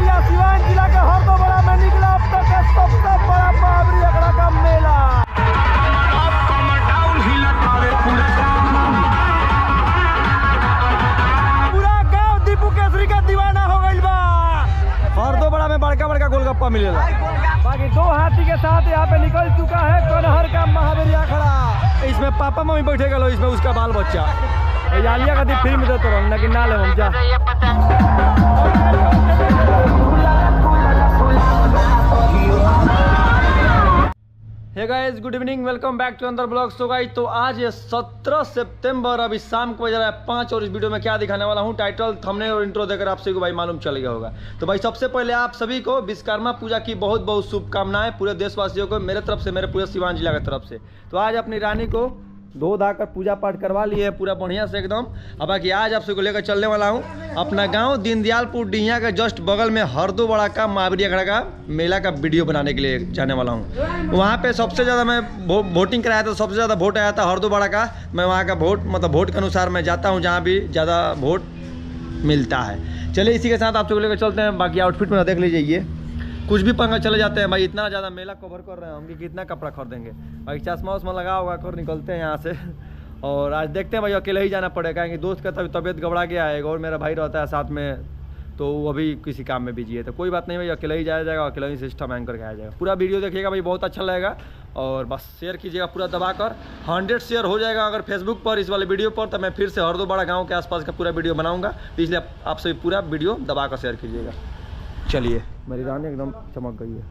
भैया सिवान जिला के हरदोबड़ा में निकला अब तक का सबसे बड़ा महावीर अखाड़ा का मेला। पूरा गांव दीपू केसरी का दीवाना हो गइल बा। हरदोबड़ा में बड़का बड़का गोलगप्पा मिलेला। बाकी 2 हाथी के साथ यहाँ पे निकल चुका है कनहर का महावीर अखाड़ा। इसमें पापा मम्मी बैठे गए, इसमें उसका बाल बच्चा यालिया का फ्री में देते रहो लेकिन ना ले हम जा। Hey guys, good evening, welcome back to अंदर ब्लॉग। सो गाइस, तो आज है 17 सितंबर, अभी शाम को बज रहा है 5 और इस वीडियो में क्या दिखाने वाला हूँ टाइटल थंबनेल और इंट्रो देकर आप सभी को भाई मालूम चल गया होगा। तो भाई सबसे पहले आप सभी को विश्वकर्मा पूजा की बहुत बहुत शुभकामनाएं पूरे देशवासियों को मेरे तरफ से, मेरे पूरे सिवान जिला की तरफ से। तो आज अपनी रानी को धो धा कर पूजा पाठ करवा लिए पूरा बढ़िया से एकदम। अब बाकी आज आप सबको लेकर चलने वाला हूँ अपना गांव दीनदयालपुर डिहिया के जस्ट बगल में हरदोबड़ा का महावीर अखाड़ा का मेला का वीडियो बनाने के लिए जाने वाला हूँ। वहाँ पे सबसे ज़्यादा मैं वोटिंग कराया था, सबसे ज़्यादा वोट आया था हरदोबड़ा का। मैं वहाँ का वोट के अनुसार मैं जाता हूँ जहाँ भी ज़्यादा वोट मिलता है। चलिए इसी के साथ आप सबको लेकर चलते हैं। बाकी आउटफिट में देख लीजिए, ये कुछ भी पंगा चले जाते हैं भाई, इतना ज़्यादा मेला कवर कर रहे हैं हम कि कितना कपड़ा खरीदेंगे भाई। चश्मा उस्मा लगा होगा कर निकलते हैं यहाँ से। और आज देखते हैं भाई, अकेले ही जाना पड़ेगा क्योंकि दोस्त का तबीयत गबड़ा गया है और मेरा भाई रहता है साथ में, तो वो अभी किसी काम में बिजी है। तो कोई बात नहीं भाई, अकेले ही जाया जाएगा, अकेले ही सिस्टम हैंग करके आया जाएगा। पूरा वीडियो देखिएगा भाई, बहुत अच्छा लगेगा। और बस शेयर कीजिएगा पूरा दबाकर, 100 शेयर हो जाएगा अगर फेसबुक पर इस वाले वीडियो पर, तो मैं फिर से हरदोबड़ा गाँव के आसपास का पूरा वीडियो बनाऊँगा। तो इसलिए आप सभी पूरा वीडियो दबाकर शेयर कीजिएगा। चलिए, मेरी रानी एकदम चमक गई है।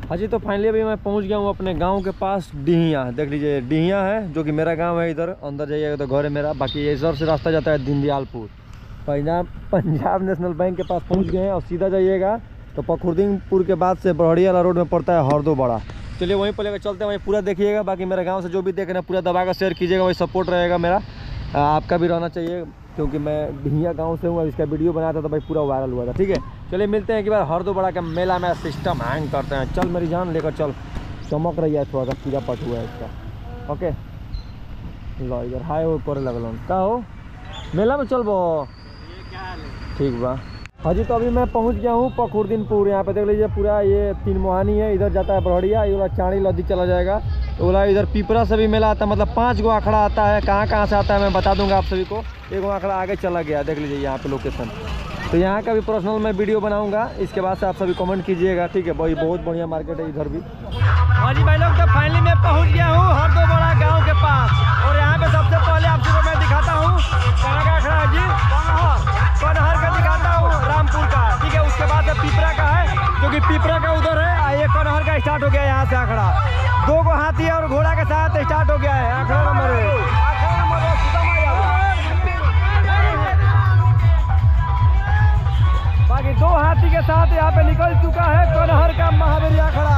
हाँ जी, तो फाइनली अभी मैं पहुंच गया हूँ अपने गांव के पास डिहिया। देख लीजिए, डिहिया है जो कि मेरा गांव है। इधर अंदर जाइएगा तो घर है मेरा। बाकी इधर से रास्ता जाता है दीनदयालपुर। पंजाब नेशनल बैंक के पास पहुंच गए हैं और सीधा जाइएगा तो पखुरदीनपुर के बाद से बरहड़ी वाला रोड में पड़ता है हरदोबड़ा। चलिए वहीं पर लेकर चलते हैं, वहीं पूरा देखिएगा। बाकी मेरे गाँव से जो भी देख रहे हैं पूरा दबा कर शेयर कीजिएगा, वही सपोर्ट रहेगा मेरा, आपका भी रहना चाहिए क्योंकि मैं डिहिया गांव से हूँ और इसका वीडियो बनाया था तो भाई पूरा वायरल हुआ था। ठीक है, चलिए मिलते हैं एक बार हरदोबड़ा के मेला में सिस्टम हैंग करते हैं। चल मेरी जान, लेकर चल। चमक रही है थोड़ा सा, पूजा पाठ हुआ है इसका। ओके लो, इधर हाय वो करे लगल का हो मेला में चल बो। ठीक बा। हाँ जी, तो अभी मैं पहुँच गया हूँ पखुरदीनपुर। यहाँ पे देख लीजिए पूरा ये 3 मोहानी है, इधर जाता है बरहड़िया, ये वाला चाणी लद्दी चला जाएगा। तो बोला इधर पिपरा से भी मेला आता है, मतलब 5 गो अखाड़ा आता है। कहाँ कहाँ से आता है मैं बता दूंगा आप सभी को। एक अखाड़ा आगे चला गया, देख लीजिए यहाँ पे लोकेशन। तो यहाँ का भी पर्सनल मैं वीडियो बनाऊंगा, इसके बाद से आप सभी कमेंट कीजिएगा। ठीक है भाई, बहुत बढ़िया मार्केट है इधर भी। हाँ जी भाई लोग, तो फाइनली मैं पहुँच गया हूँ हरदोबड़ा गाँव के पास। और यहाँ पे सबसे पहले आप सबको मैं दिखाता हूँ कहाँ का अखाड़ा है जी, कनहर का दिखाता हूँ, रामपुर का। ठीक है, उसके बाद पिपरा का है जो कि पिपरा का उधर है। ये कनहर का स्टार्ट हो गया है यहाँ से अखाड़ा। 2 गो हाथी और घोड़ा के साथ स्टार्ट हो गया है अखाड़ा नंबर। बाकी 2 हाथी के साथ यहाँ पे निकल चुका है कनहर का महावीर अखाड़ा।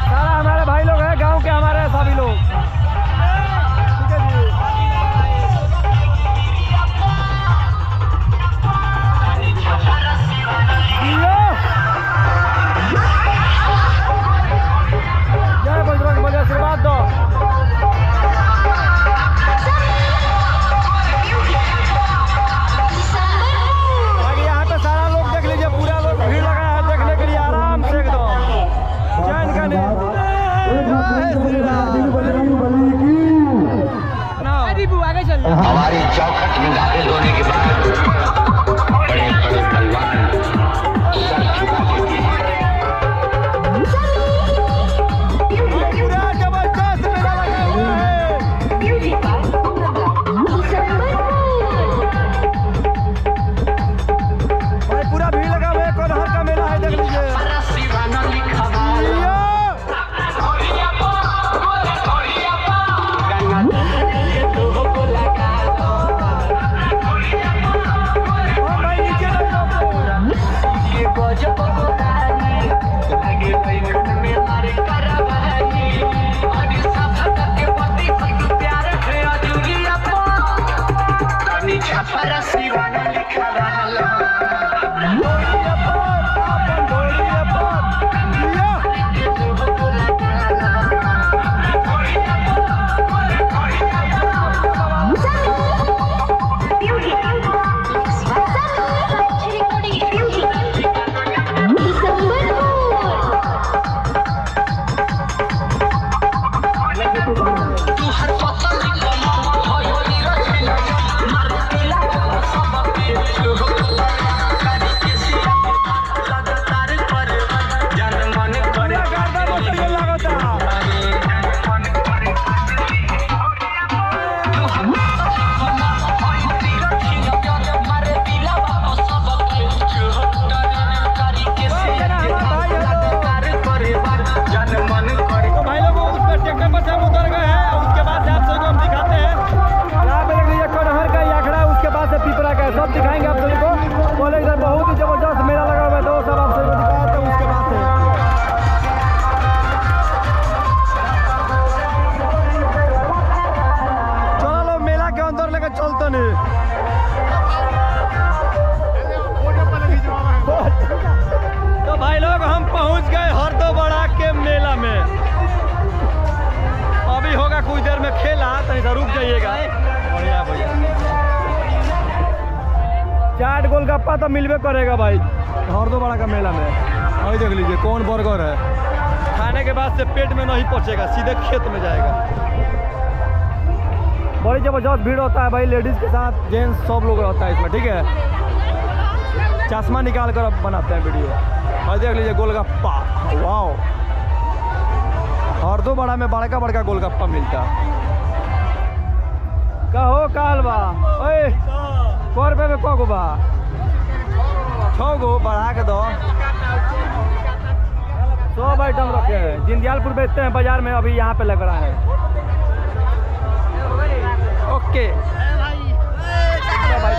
सारा हमारे भाई लोग हैं, गांव के हमारे सभी लोग। ठीक है जी। चाट गोलगप्पा तो मिलवे करेगा भाई हरदोबाड़ा का मेला में। वही देख लीजिए कौन बर्गर है, खाने के बाद से पेट में नहीं पहुंचेगा, सीधे खेत में जाएगा। बड़ी जबरदस्त भीड़ होता है भाई, लेडीज के साथ जेंट्स सब लोग रहता है इसमें, ठीक है। चश्मा निकाल कर अब बनाते हैं वीडियो। और देख लीजिए गोलगप्पा, वाओ, हरदोबाड़ा में बड़का बड़का गोलगप्पा मिलता। कहो काल बा ओए 100 रुपये में को बा 6 गो बढ़ा के दो। 100 आइटम रखे हैं, जिंदयालपुर बेचते हैं बाजार में, अभी यहाँ पे लग रहा है। ओके भाई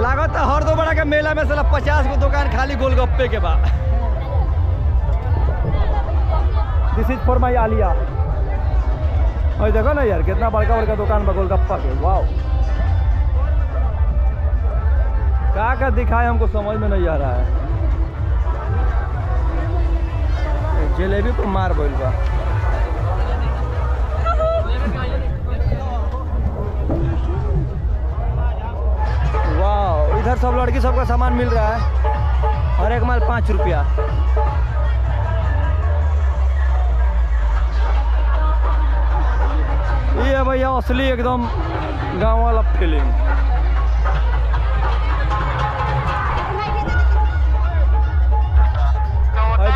लागत है हरदोबाड़ा के मेला में साला 50 गो दुकान खाली गोलगप्पे के बाद। This is for my Alia. और देखो ना यार कितना बड़का बड़का दुकान बा गोलगप्पा के, वाओ। क्या दिखाए हमको समझ में नहीं आ रहा है। जलेबी पर मार बोल बा। वाओ, इधर सब लड़की सबका सामान मिल रहा है, और एक माल 5 रुपया। ये है भैया असली एकदम गांव वाला फीलिंग।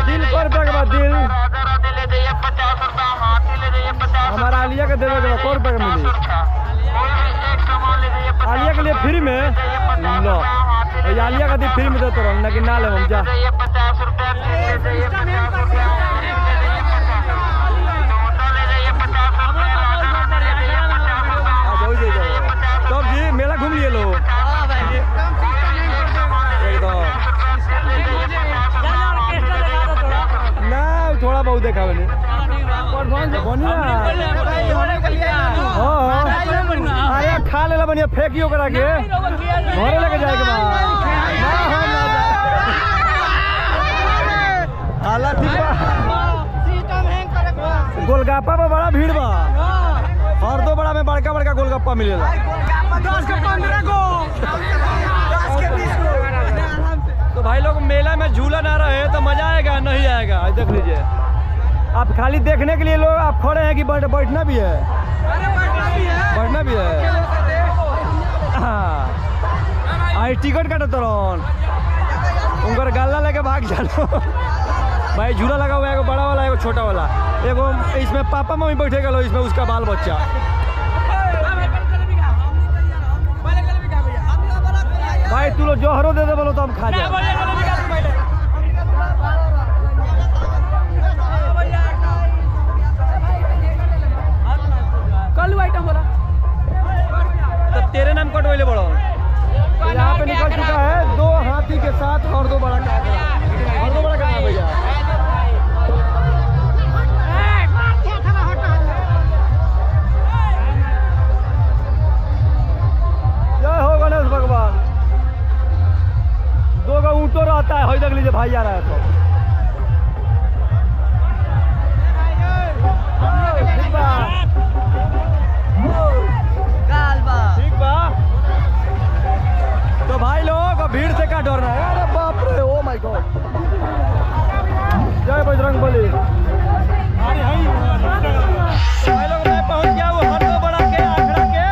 दिल कर देगा दिल हमारा आलिया के देवे के 100 रुपये का मिली। आलिया के लिए फ्री में लो, आलिया का दी फ्री में देते रहो, लेकिन ना ले हम जा। तब जी मेला घूम लिए लो एकदम ना, थोड़ा बहुत देखा मैंने। अरे खा लेला बढ़िया, फेंकियो करा के घरे लेके जाए के बाद। गोलगप्पा पर बड़ा भीड़ बा, हरदोबाड़ा में बड़का बड़का गोलगप्पा मिलेला। तो भाई लोग मेला में झूला ना रहे तो मजा आएगा नहीं आएगा, देख लीजिए। आप खाली देखने के लिए लोग आप खड़े हैं कि बैठना भी है? बैठना भी है। हाँ टिकट काटो तो उनका गल्ला लेके भाग जानो। भाई झूला लगा हुआ है, एगो बड़ा वाला एगो छोटा वाला, एगो इसमें पापा मम्मी बैठेगा लो, इसमें उसका बाल बच्चा। भाई तू लोग जोहरो दे दे बोलो तो हम खा जाए। कल आइटम बोला तब तेरे नाम कट बोले बड़ो। यहाँ पे निकल चुका है 2 हाथी के साथ हरदोबाड़ा का। हरदोबाड़ा का भैया भाई आ रहा है तो ठीक बा। तो भाई लोग भीड़ से क्या डरना है? अरे बाप रे, ओ माय गॉड, जय बजरंगबली। भाई लोग मैं पहुंच गया वो हरदो बड़ा के आखड़ा के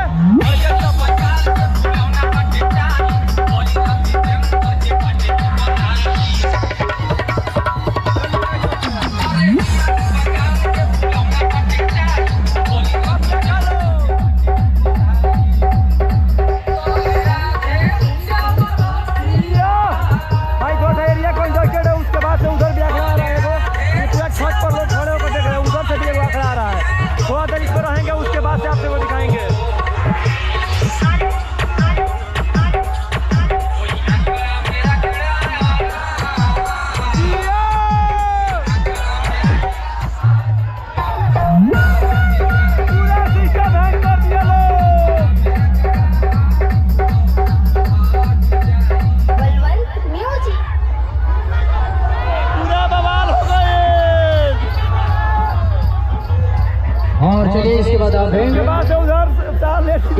इसके बाद आप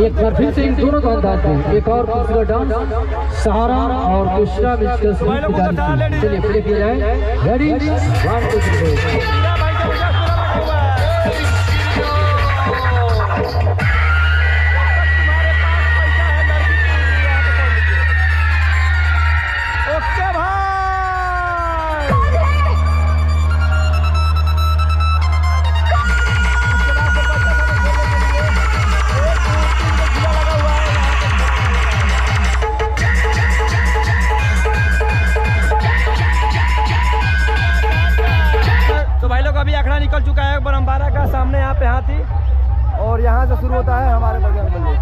एक बार फिर से इन दोनों का अंदाज में एक और खूबसूरत डांस सहारा और कृष्णा मिस्टर चलिए प्ले किया जाए। रेडी 1 2 3 अभी अखड़ा निकल चुका है बरम्बारा का सामने, यहाँ पे हाथी और यहाँ से शुरू होता है हमारे बजरंगबली।